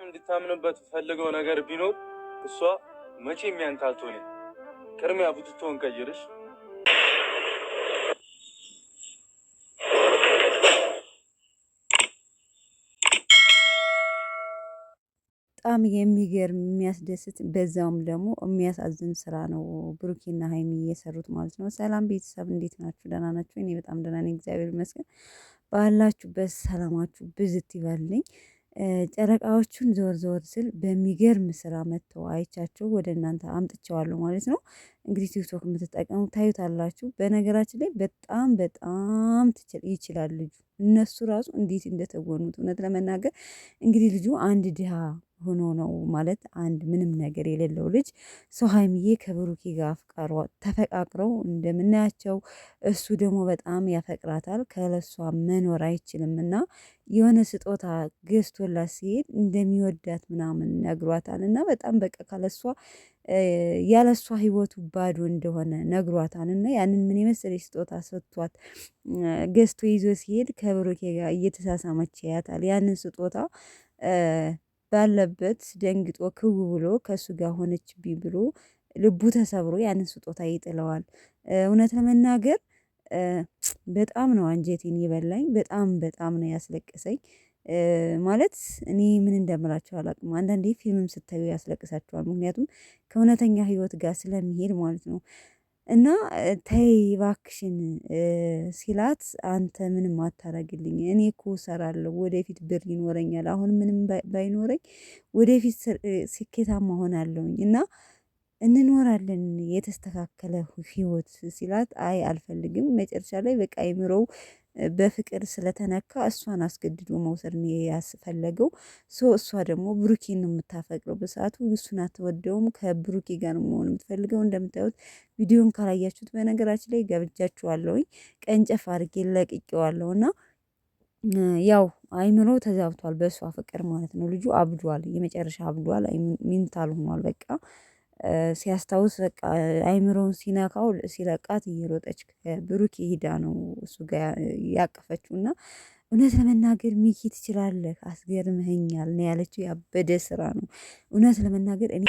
እንድታምንበት ፈልገው ነገር ቢኖር እሷ መቼም ያንተ አትሆንም። ቅድሚያ ቡትቶን ቀይርሽ። በጣም የሚገርም የሚያስደስት በዛውም ደግሞ የሚያሳዝን ስራ ነው ብሩኬና ሀይሚ እየሰሩት ማለት ነው። ሰላም ቤተሰብ እንዴት ናችሁ? ደህና ናችሁ? እኔ በጣም ደህና ነኝ፣ እግዚአብሔር ይመስገን። ባላችሁበት ሰላማችሁ ብዝት ይበልልኝ። ጨረቃዎቹን ዞር ዞር ስል በሚገርም ስራ መጥተው አይቻቸው ወደ እናንተ አምጥቼዋለሁ ማለት ነው። እንግዲህ ቲክቶክ የምትጠቀሙ ታዩታላችሁ። በነገራችን ላይ በጣም በጣም ይችላል ልጁ። እነሱ ራሱ እንዴት እንደተወኑት እውነት ለመናገር እንግዲህ ልጁ አንድ ድሃ ሆኖ ነው ማለት አንድ ምንም ነገር የሌለው ልጅ ሰው ሀይሚዬ ከብሩኬ ጋር ተፈቃቅረው እንደምናያቸው እሱ ደግሞ በጣም ያፈቅራታል። ከለሷ መኖር አይችልም እና የሆነ ስጦታ ገዝቶላት ሲሄድ እንደሚወዳት ምናምን ነግሯታል እና በጣም በቃ ካለሷ ያለሷ ህይወቱ ባዶ እንደሆነ ነግሯታል እና ያንን ምን የመሰለች ስጦታ ሰጥቷት ገዝቶ ይዞ ሲሄድ ከብሩኬ ጋር እየተሳሳመች ያያታል። ያንን ስጦታ ባለበት ደንግጦ ክው ብሎ ከእሱ ጋር ሆነችብኝ ብሎ ልቡ ተሰብሮ ያንን ስጦታ ይጥለዋል። እውነት ለመናገር በጣም ነው አንጀቴን የበላኝ። በጣም በጣም ነው ያስለቀሰኝ። ማለት እኔ ምን እንደምላቸው አላውቅም። አንዳንዴ ፊልምም ስታዩ ያስለቅሳቸዋል። ምክንያቱም ከእውነተኛ ህይወት ጋር ስለሚሄድ ማለት ነው። እና ተይ እባክሽን ሲላት አንተ ምንም አታረግልኝ፣ እኔ እኮ እሰራለሁ፣ ወደፊት ብር ይኖረኛል፣ አሁን ምንም ባይኖረኝ ወደፊት ስኬታማ ሆናለሁኝ እና እንኖራለን የተስተካከለ ህይወት ሲላት አይ አልፈልግም። መጨረሻ ላይ በቃ አይምሮው በፍቅር ስለተነካ እሷን አስገድዶ መውሰድ ነው ያስፈለገው። እሷ ደግሞ ብሩኬን ነው የምታፈቅረው። በሰዓቱ እሱን አትወደውም። ከብሩኬ ጋር ነው መሆን የምትፈልገው። እንደምታዩት ቪዲዮን ካላያችሁት በነገራችን ላይ ገብጃችኋለሁኝ፣ ቀንጨፍ አድርጌ ለቅቄዋለሁ እና ያው አይምሮ ተዛብቷል በእሷ ፍቅር ማለት ነው። ልጁ አብዷል፣ የመጨረሻ አብዷል፣ ሚንታል ሆኗል በቃ ሲያስታውስ በቃ አይምሮውን ሲነካው ሲለቃት እየሮጠች ብሩክ ሄዳ ነው እሱ ጋር ያቀፈችው። እና እውነት ለመናገር ሚኪ ትችላለህ፣ አስገርመኸኛል ነው ያለችው። ያበደ ስራ ነው እውነት ለመናገር እኔ